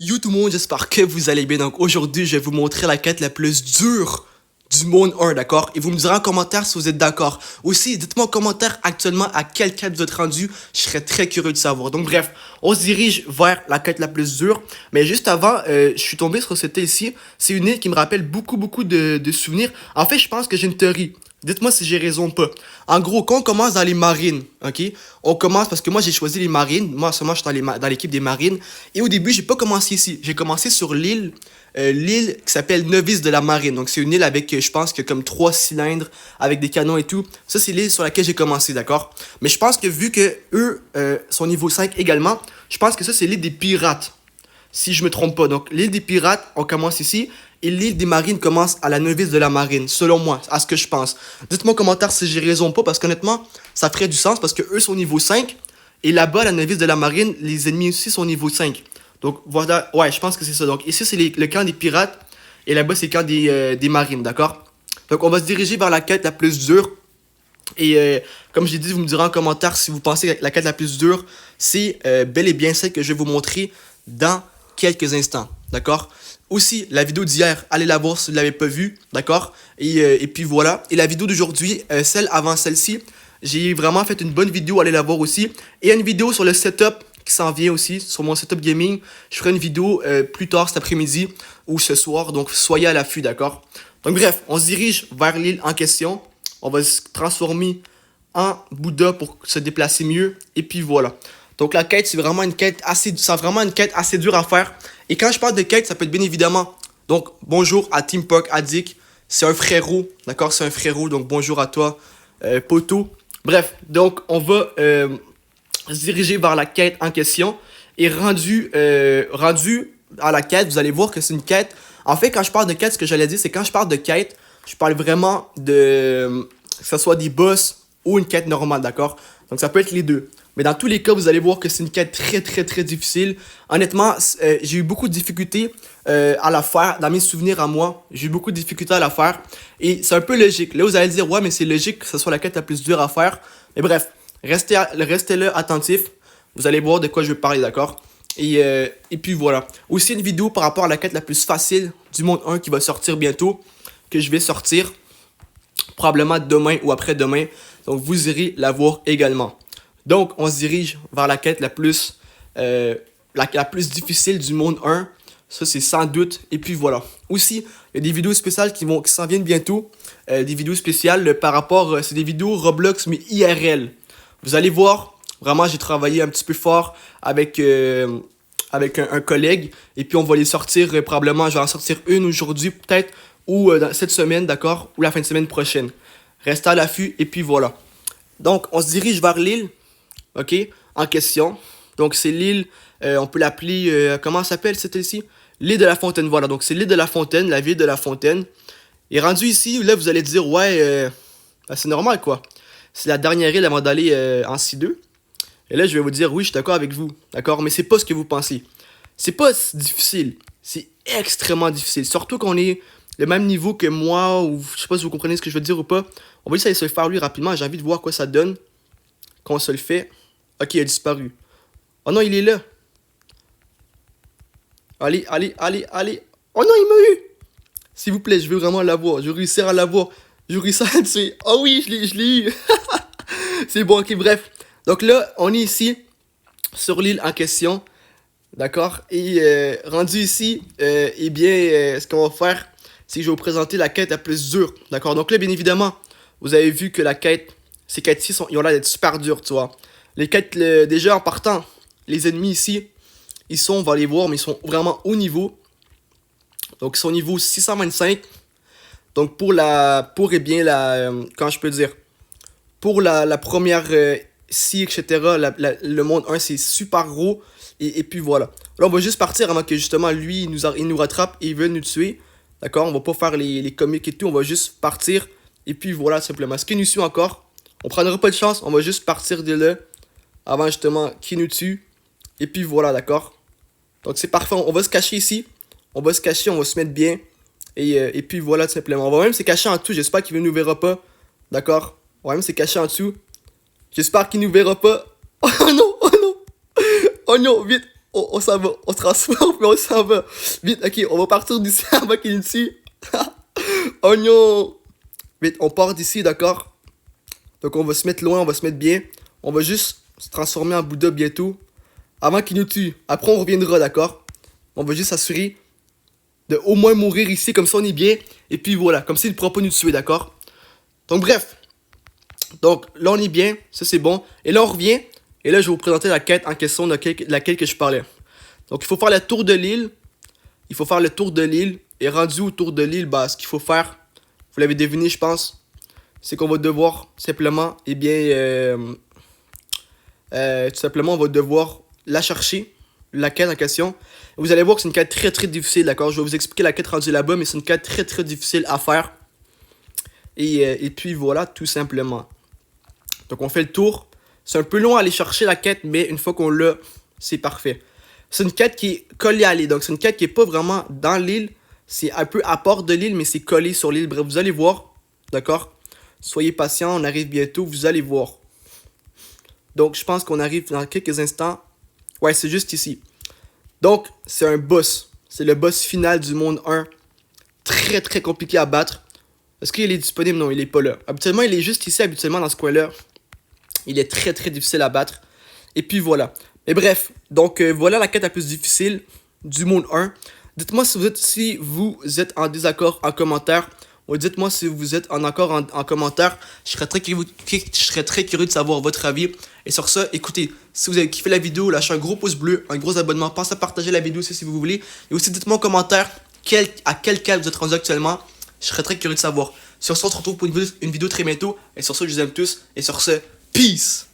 Yo tout le monde, j'espère que vous allez bien. Donc aujourd'hui, je vais vous montrer la quête la plus dure du monde 1, d'accord? Et vous me direz en commentaire si vous êtes d'accord. Aussi, dites-moi en commentaire actuellement à quelle quête vous êtes rendu. Je serais très curieux de savoir. Donc bref, on se dirige vers la quête la plus dure. Mais juste avant, je suis tombé sur cette île ici. C'est une île qui me rappelle beaucoup de souvenirs. En fait, je pense que j'ai une théorie. Dites-moi si j'ai raison ou pas. En gros, quand on commence dans les marines, ok? On commence parce que moi j'ai choisi les marines. Moi, seulement je suis dans l'équipe des marines. Et au début, j'ai pas commencé ici. J'ai commencé sur l'île qui s'appelle Novice de la Marine. Donc c'est une île avec, je pense que comme 3 cylindres avec des canons et tout. Ça c'est l'île sur laquelle j'ai commencé, d'accord? Mais je pense que vu que eux sont niveau 5 également, je pense que ça c'est l'île des pirates si je me trompe pas. Donc, l'île des pirates, on commence ici, et l'île des marines commence à la novice de la marine, selon moi, à ce que je pense. Dites-moi en commentaire si j'ai raison ou pas, parce qu'honnêtement, ça ferait du sens, parce que eux sont niveau 5, et là-bas, la novice de la marine, les ennemis aussi sont niveau 5. Donc, voilà, ouais, je pense que c'est ça. Donc, ici, c'est le camp des pirates, et là-bas, c'est le camp des marines, d'accord? Donc, on va se diriger vers la quête la plus dure, et comme j'ai dit, vous me direz en commentaire si vous pensez que la quête la plus dure, c'est bel et bien celle que je vais vous montrer dans quelques instants, d'accord? Aussi, la vidéo d'hier, allez la voir si vous ne l'avez pas vue, d'accord? Et puis voilà. Et la vidéo d'aujourd'hui, celle avant celle-ci, j'ai vraiment fait une bonne vidéo, allez la voir aussi. Et il y a une vidéo sur le setup qui s'en vient aussi, sur mon setup gaming. Je ferai une vidéo plus tard cet après-midi ou ce soir, donc soyez à l'affût, d'accord? Donc bref, on se dirige vers l'île en question. On va se transformer en Bouddha pour se déplacer mieux. Et puis voilà. Donc la quête, c'est vraiment une quête assez dure à faire. Et quand je parle de quête, ça peut être bien évidemment. Donc bonjour à Team Park Addict. C'est un frérot, d'accord? C'est un frérot, donc bonjour à toi, Poto. Bref, donc on va se diriger vers la quête en question. Et rendu à la quête, vous allez voir que c'est une quête. En fait, quand je parle de quête, ce que j'allais dire, c'est quand je parle de quête, je parle vraiment de que ce soit des boss ou une quête normale, d'accord? Donc ça peut être les deux. Mais dans tous les cas, vous allez voir que c'est une quête très difficile. Honnêtement, j'ai eu beaucoup de difficultés à la faire. Dans mes souvenirs à moi, j'ai eu beaucoup de difficultés à la faire. Et c'est un peu logique. Là, vous allez dire, ouais, mais c'est logique que ce soit la quête la plus dure à faire. Mais bref, restez là attentif. Vous allez voir de quoi je vais parler, d'accord? Et puis voilà. Aussi une vidéo par rapport à la quête la plus facile du monde 1 qui va sortir bientôt. Que je vais sortir probablement demain ou après-demain. Donc vous irez la voir également. Donc on se dirige vers la quête la plus difficile du monde 1. Ça c'est sans doute. Et puis voilà. Aussi, il y a des vidéos spéciales qui s'en viennent bientôt. Des vidéos spéciales par rapport. C'est des vidéos Roblox mais IRL. Vous allez voir. Vraiment, j'ai travaillé un petit peu fort avec un collègue. Et puis on va les sortir probablement. Je vais en sortir une aujourd'hui peut-être. Ou cette semaine, d'accord? Ou la fin de semaine prochaine. Restez à l'affût et puis voilà. Donc, on se dirige vers l'île, ok, en question. Donc, c'est l'île, on peut l'appeler, comment ça s'appelle cette île-ci? L'île de la Fontaine, voilà. Donc, c'est l'île de la Fontaine, la ville de la Fontaine. Et rendu ici, là, vous allez dire, ouais, ben, c'est normal, quoi. C'est la dernière île avant d'aller en C2. Et là, je vais vous dire, oui, je suis d'accord avec vous, d'accord? Mais c'est pas ce que vous pensez. C'est pas difficile. C'est extrêmement difficile. Surtout qu'on est le même niveau que moi, ou je sais pas si vous comprenez ce que je veux dire ou pas. On va juste aller se le faire lui rapidement. J'ai envie de voir quoi ça donne quand on se le fait. Ok, il a disparu. Oh non, il est là. Allez. Oh non, il m'a eu. S'il vous plaît, je veux vraiment l'avoir. Je veux réussir à l'avoir. Je veux réussir à le tuer. Oh oui, je l'ai eu. C'est bon, ok, bref. Donc là, on est ici, sur l'île en question. D'accord? Et rendu ici, eh bien, ce qu'on va faire, c'est que je vais vous présenter la quête la plus dure. D'accord? Donc là, bien évidemment, vous avez vu que ces quêtes-ci, ils ont l'air d'être super dures, tu vois. Les quêtes, déjà en partant, les ennemis ici, on va les voir, mais ils sont vraiment haut niveau. Donc ils sont au niveau 625. Donc pour eh bien, comment je peux dire, pour la première si, etc., le monde 1, c'est super gros. Et puis voilà. Là, on va juste partir avant que justement lui, il nous rattrape et il veut nous tuer. D'accord? On va pas faire les comiques et tout. On va juste partir. Et puis voilà, simplement. Ce qui nous suit encore, on prendra pas de chance. On va juste partir de là avant justement qu'il nous tue. Et puis voilà, d'accord? Donc c'est parfait. On va se cacher ici. On va se cacher, on va se mettre bien. Et puis voilà, tout simplement. On va même se cacher en dessous. J'espère qu'il ne nous verra pas. D'accord? On va même se cacher en dessous. J'espère qu'il nous verra pas. Oh non, oh non. Oh non, vite. on s'en va, on se transforme, mais on s'en va. Vite, ok, on va partir d'ici avant qu'il nous tue. Oh non! Vite, on part d'ici, d'accord? Donc on va se mettre loin, on va se mettre bien. On va juste se transformer en Bouddha bientôt. Avant qu'il nous tue. Après on reviendra, d'accord? On va juste s'assurer de au moins mourir ici, comme ça on est bien. Et puis voilà, comme ça il ne pourra pas nous tuer, d'accord? Donc bref. Donc là on est bien, ça c'est bon. Et là on revient. Et là je vais vous présenter la quête en question de laquelle que je parlais. Donc il faut faire le tour de l'île. Il faut faire le tour de l'île. Et rendu au tour de l'île, bah ce qu'il faut faire, vous l'avez deviné je pense, c'est qu'on va devoir simplement, eh bien, tout simplement on va devoir la chercher, la quête en question. Vous allez voir que c'est une quête très très difficile, d'accord? Je vais vous expliquer la quête rendue là-bas, mais c'est une quête très très difficile à faire. Et puis voilà, tout simplement. Donc on fait le tour. C'est un peu long à aller chercher la quête, mais une fois qu'on l'a, c'est parfait. C'est une quête qui est collée à l'île, donc c'est une quête qui est pas vraiment dans l'île. C'est un peu à part de l'île, mais c'est collé sur l'île. Bref, vous allez voir, d'accord? Soyez patient, on arrive bientôt, vous allez voir. Donc je pense qu'on arrive dans quelques instants. Ouais, c'est juste ici. Donc, c'est un boss. C'est le boss final du monde 1. Très très compliqué à battre. Est-ce qu'il est disponible? Non, il est pas là. Habituellement, il est juste ici, habituellement dans ce coin-là. Il est très très difficile à battre. Et puis voilà. Mais bref, donc voilà la quête la plus difficile du monde 1. Dites-moi si vous êtes en désaccord en commentaire. Ou dites-moi si vous êtes en accord en commentaire. Je serais très curieux de savoir votre avis. Et sur ça, écoutez, si vous avez kiffé la vidéo, lâchez un gros pouce bleu, un gros abonnement. Pensez à partager la vidéo aussi si vous voulez. Et aussi dites-moi en commentaire à quel cas vous êtes rendu actuellement. Je serais très curieux de savoir. Sur ça, on se retrouve pour une vidéo très bientôt. Et sur ça, je vous aime tous. Et sur ce, peace!